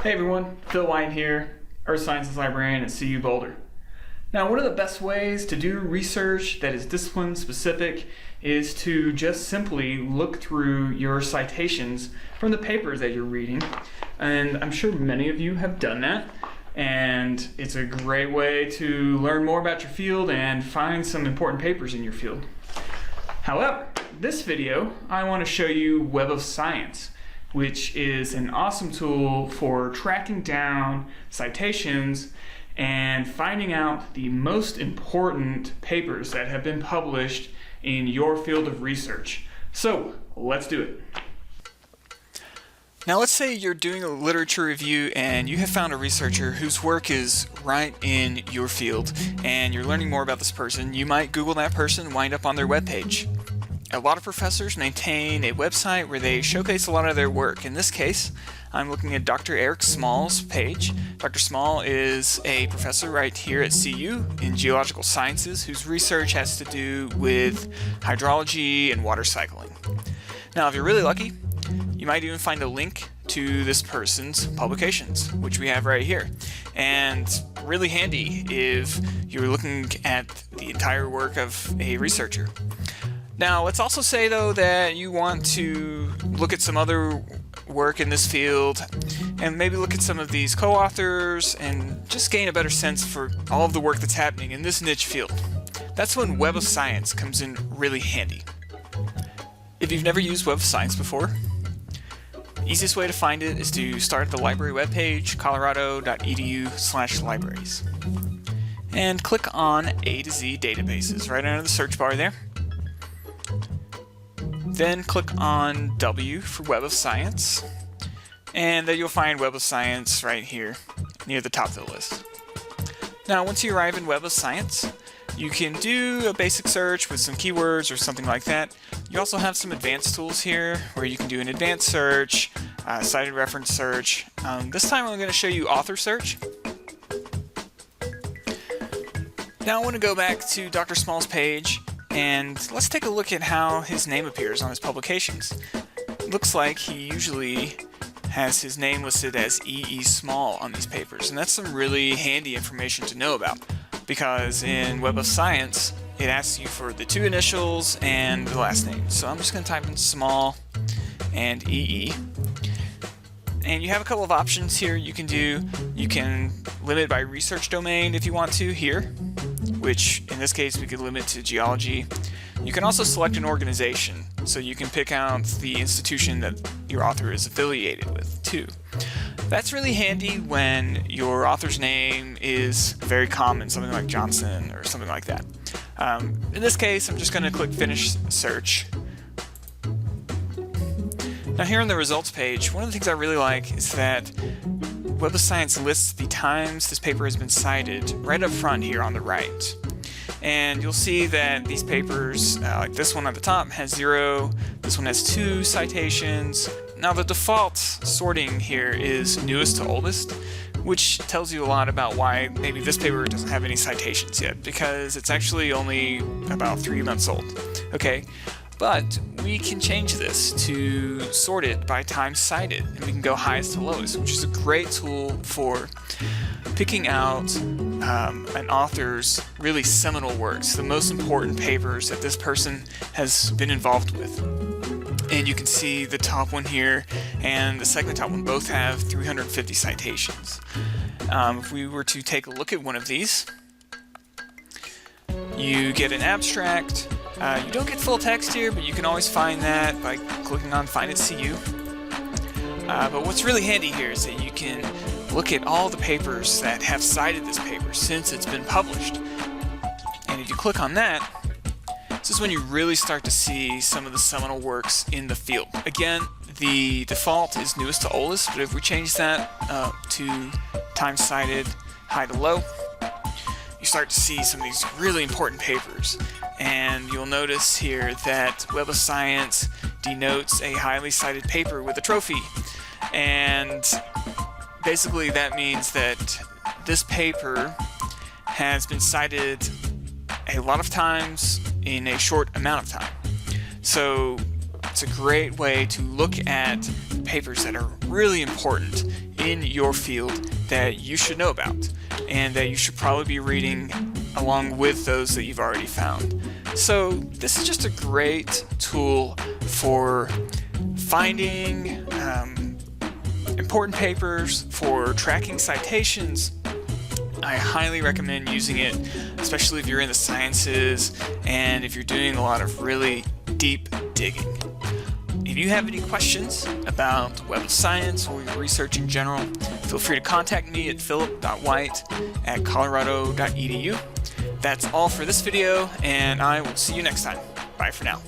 Hey everyone, Phil White here, Earth Sciences Librarian at CU Boulder. Now, one of the best ways to do research that is discipline specific is to just simply look through your citations from the papers that you're reading. And I'm sure many of you have done that. And it's a great way to learn more about your field and find some important papers in your field. However, this video, I want to show you Web of Science, which is an awesome tool for tracking down citations and finding out the most important papers that have been published in your field of research. So let's do it. Now let's say you're doing a literature review and you have found a researcher whose work is right in your field and you're learning more about this person. You might Google that person and wind up on their webpage. A lot of professors maintain a website where they showcase a lot of their work. In this case, I'm looking at Dr. Eric Small's page. Dr. Small is a professor right here at CU in geological sciences whose research has to do with hydrology and water cycling. Now, if you're really lucky, you might even find a link to this person's publications, which we have right here. And really handy if you're looking at the entire work of a researcher. Now, let's also say, though, that you want to look at some other work in this field and maybe look at some of these co-authors and just gain a better sense for all of the work that's happening in this niche field. That's when Web of Science comes in really handy. If you've never used Web of Science before, the easiest way to find it is to start at the library webpage, colorado.edu/libraries, and click on A to Z databases right under the search bar there. Then click on W for Web of Science, and then you'll find Web of Science right here near the top of the list. Now, once you arrive in Web of Science, you can do a basic search with some keywords or something like that. You also have some advanced tools here where you can do an advanced search, cited reference search. This time I'm going to show you author search. Now I want to go back to Dr. Small's page and let's take a look at how his name appears on his publications. It looks like he usually has his name listed as E.E. Small on these papers, and that's some really handy information to know about because in Web of Science it asks you for the two initials and the last name. So I'm just going to type in Small and E.E. And you have a couple of options here you can do. You can limit by research domain if you want to here, which in this case we could limit to geology. You can also select an organization, so you can pick out the institution that your author is affiliated with too. That's really handy when your author's name is very common, something like Johnson or something like that. In this case, I'm just going to click Finish Search. Now here on the results page, one of the things I really like is that Web of Science lists the times this paper has been cited right up front here on the right. And you'll see that these papers, like this one at the top, has 0, this one has 2 citations. Now the default sorting here is newest to oldest, which tells you a lot about why maybe this paper doesn't have any citations yet, because it's actually only about 3 months old. Okay, but we can change this to sort it by time cited, and we can go highest to lowest, which is a great tool for picking out an author's really seminal works, the most important papers that this person has been involved with. And you can see the top one here and the second top one both have 350 citations. If we were to take a look at one of these, you get an abstract. You don't get full text here, but you can always find that by clicking on Find at CU. But what's really handy here is that you can look at all the papers that have cited this paper since it's been published. And if you click on that, this is when you really start to see some of the seminal works in the field. Again, the default is newest to oldest, but if we change that to time cited, high to low, you start to see some of these really important papers. And you'll notice here that Web of Science denotes a highly cited paper with a trophy. And basically that means that this paper has been cited a lot of times in a short amount of time. So It's a great way to look at papers that are really important in your field that you should know about and that you should probably be reading along with those that you've already found. So this is just a great tool for finding important papers, for tracking citations. I highly recommend using it, especially if you're in the sciences and if you're doing a lot of really deep digging. If you have any questions about Web of Science or your research in general, feel free to contact me at philip.white@colorado.edu. That's all for this video, and I will see you next time. Bye for now.